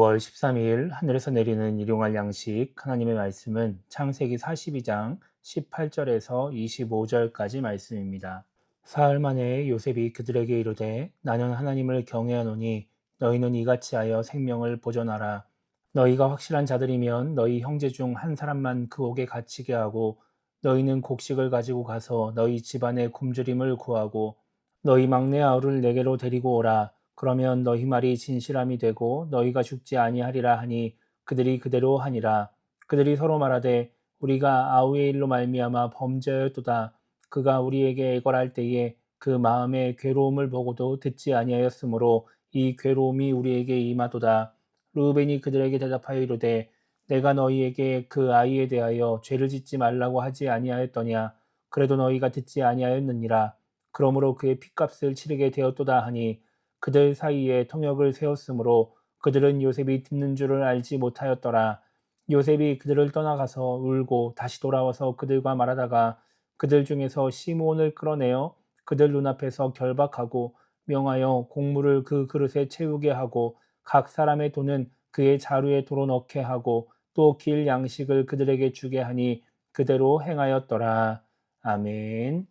9월 13일 하늘에서 내리는 일용할 양식 하나님의 말씀은 창세기 42장 18절에서 25절까지 말씀입니다. 사흘 만에 요셉이 그들에게 이르되 나는 하나님을 경외하노니 너희는 이같이 하여 생명을 보존하라. 너희가 확실한 자들이면 너희 형제 중 한 사람만 그 옥에 갇히게 하고 너희는 곡식을 가지고 가서 너희 집안의 굶주림을 구하고 너희 막내 아우를 내게로 데리고 오라. 그러면 너희 말이 진실함이 되고 너희가 죽지 아니하리라 하니 그들이 그대로 하니라. 그들이 서로 말하되 우리가 아우의 일로 말미암아 범죄하였도다. 그가 우리에게 애걸할 때에 그 마음의 괴로움을 보고도 듣지 아니하였으므로 이 괴로움이 우리에게 임하도다. 르우벤이 그들에게 대답하여 이르되 내가 너희에게 그 아이에 대하여 죄를 짓지 말라고 하지 아니하였더냐. 그래도 너희가 듣지 아니하였느니라. 그러므로 그의 핏값을 치르게 되었도다 하니 그들 사이에 통역을 세웠으므로 그들은 요셉이 듣는 줄을 알지 못하였더라. 요셉이 그들을 떠나가서 울고 다시 돌아와서 그들과 말하다가 그들 중에서 시므온을 끌어내어 그들 눈앞에서 결박하고 명하여 곡물을 그 그릇에 채우게 하고 각 사람의 돈은 그의 자루에 도로 넣게 하고 또 길 양식을 그들에게 주게 하니 그대로 행하였더라. 아멘.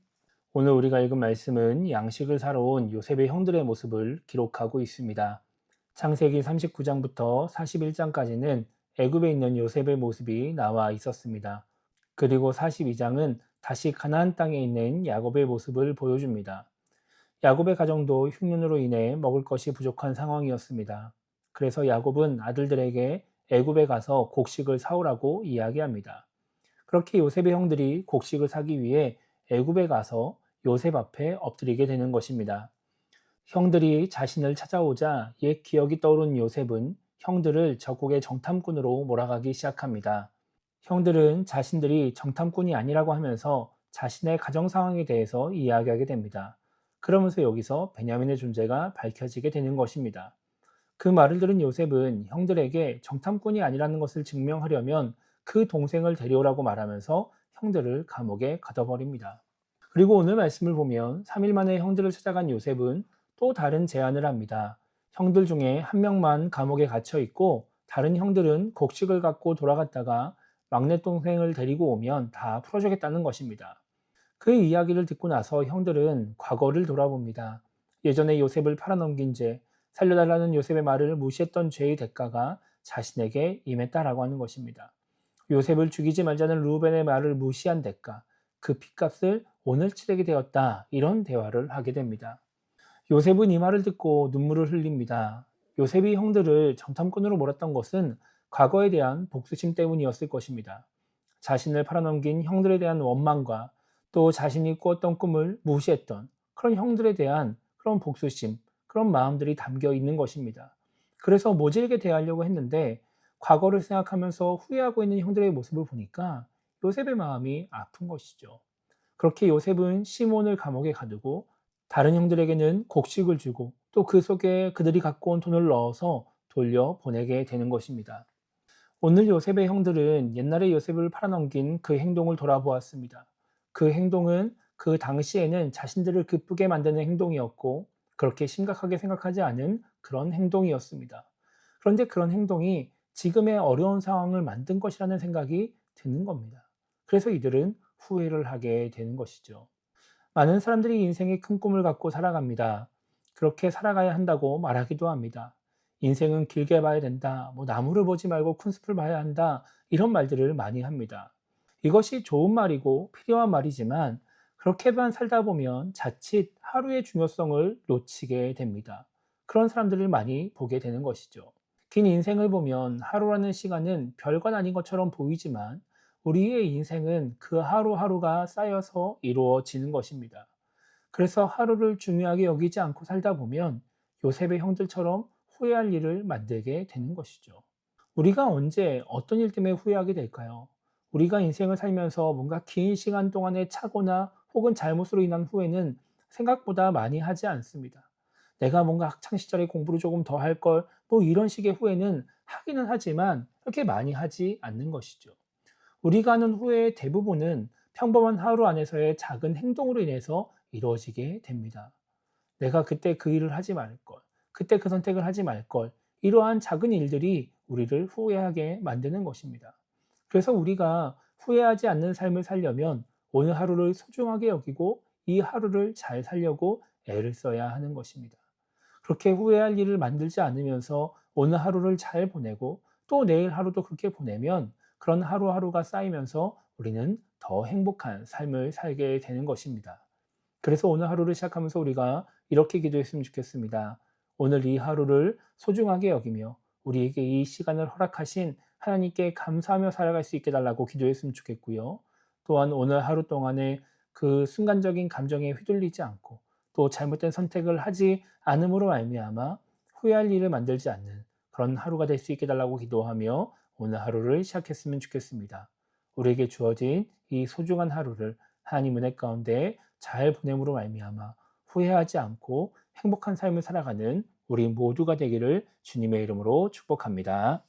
오늘 우리가 읽은 말씀은 양식을 사러 온 요셉의 형들의 모습을 기록하고 있습니다. 창세기 39장부터 41장까지는 애굽에 있는 요셉의 모습이 나와 있었습니다. 그리고 42장은 다시 가나안 땅에 있는 야곱의 모습을 보여줍니다. 야곱의 가정도 흉년으로 인해 먹을 것이 부족한 상황이었습니다. 그래서 야곱은 아들들에게 애굽에 가서 곡식을 사오라고 이야기합니다. 그렇게 요셉의 형들이 곡식을 사기 위해 애굽에 가서 요셉 앞에 엎드리게 되는 것입니다. 형들이 자신을 찾아오자 옛 기억이 떠오른 요셉은 형들을 적국의 정탐꾼으로 몰아가기 시작합니다. 형들은 자신들이 정탐꾼이 아니라고 하면서 자신의 가정 상황에 대해서 이야기하게 됩니다. 그러면서 여기서 베냐민의 존재가 밝혀지게 되는 것입니다. 그 말을 들은 요셉은 형들에게 정탐꾼이 아니라는 것을 증명하려면 그 동생을 데려오라고 말하면서 형들을 감옥에 가둬버립니다. 그리고 오늘 말씀을 보면 3일 만에 형들을 찾아간 요셉은 또 다른 제안을 합니다. 형들 중에 한 명만 감옥에 갇혀 있고 다른 형들은 곡식을 갖고 돌아갔다가 막내 동생을 데리고 오면 다 풀어주겠다는 것입니다. 그 이야기를 듣고 나서 형들은 과거를 돌아봅니다. 예전에 요셉을 팔아넘긴 죄, 살려달라는 요셉의 말을 무시했던 죄의 대가가 자신에게 임했다라고 하는 것입니다. 요셉을 죽이지 말자는 르우벤의 말을 무시한 대가, 그 핏값을 오늘 치르게 되었다. 이런 대화를 하게 됩니다. 요셉은 이 말을 듣고 눈물을 흘립니다. 요셉이 형들을 정탐꾼으로 몰았던 것은 과거에 대한 복수심 때문이었을 것입니다. 자신을 팔아넘긴 형들에 대한 원망과 또 자신이 꾸었던 꿈을 무시했던 그런 형들에 대한 그런 복수심, 그런 마음들이 담겨 있는 것입니다. 그래서 모질게 대하려고 했는데 과거를 생각하면서 후회하고 있는 형들의 모습을 보니까 요셉의 마음이 아픈 것이죠. 그렇게 요셉은 시몬을 감옥에 가두고 다른 형들에게는 곡식을 주고 또 그 속에 그들이 갖고 온 돈을 넣어서 돌려보내게 되는 것입니다. 오늘 요셉의 형들은 옛날에 요셉을 팔아넘긴 그 행동을 돌아보았습니다. 그 행동은 그 당시에는 자신들을 기쁘게 만드는 행동이었고 그렇게 심각하게 생각하지 않은 그런 행동이었습니다. 그런데 그런 행동이 지금의 어려운 상황을 만든 것이라는 생각이 드는 겁니다. 그래서 이들은 후회를 하게 되는 것이죠. 많은 사람들이 인생의 큰 꿈을 갖고 살아갑니다. 그렇게 살아가야 한다고 말하기도 합니다. 인생은 길게 봐야 된다. 나무를 보지 말고 큰 숲을 봐야 한다. 이런 말들을 많이 합니다. 이것이 좋은 말이고 필요한 말이지만 그렇게만 살다 보면 자칫 하루의 중요성을 놓치게 됩니다. 그런 사람들을 많이 보게 되는 것이죠. 긴 인생을 보면 하루라는 시간은 별것 아닌 것처럼 보이지만 우리의 인생은 그 하루하루가 쌓여서 이루어지는 것입니다. 그래서 하루를 중요하게 여기지 않고 살다 보면 요셉의 형들처럼 후회할 일을 만들게 되는 것이죠. 우리가 언제 어떤 일 때문에 후회하게 될까요? 우리가 인생을 살면서 뭔가 긴 시간 동안의 착오나 혹은 잘못으로 인한 후회는 생각보다 많이 하지 않습니다. 내가 뭔가 학창 시절에 공부를 조금 더 할 걸, 이런 식의 후회는 하기는 하지만 그렇게 많이 하지 않는 것이죠. 우리가 하는 후회의 대부분은 평범한 하루 안에서의 작은 행동으로 인해서 이루어지게 됩니다. 내가 그때 그 일을 하지 말 걸, 그때 그 선택을 하지 말 걸, 이러한 작은 일들이 우리를 후회하게 만드는 것입니다. 그래서 우리가 후회하지 않는 삶을 살려면 오늘 하루를 소중하게 여기고 이 하루를 잘 살려고 애를 써야 하는 것입니다. 그렇게 후회할 일을 만들지 않으면서 오늘 하루를 잘 보내고 또 내일 하루도 그렇게 보내면 그런 하루하루가 쌓이면서 우리는 더 행복한 삶을 살게 되는 것입니다. 그래서 오늘 하루를 시작하면서 우리가 이렇게 기도했으면 좋겠습니다. 오늘 이 하루를 소중하게 여기며 우리에게 이 시간을 허락하신 하나님께 감사하며 살아갈 수 있게 달라고 기도했으면 좋겠고요. 또한 오늘 하루 동안에 그 순간적인 감정에 휘둘리지 않고 또 잘못된 선택을 하지 않음으로 말미암아 후회할 일을 만들지 않는 그런 하루가 될 수 있게 달라고 기도하며 오늘 하루를 시작했으면 좋겠습니다. 우리에게 주어진 이 소중한 하루를 하나님 은혜 가운데 잘 보냄으로 말미암아 후회하지 않고 행복한 삶을 살아가는 우리 모두가 되기를 주님의 이름으로 축복합니다.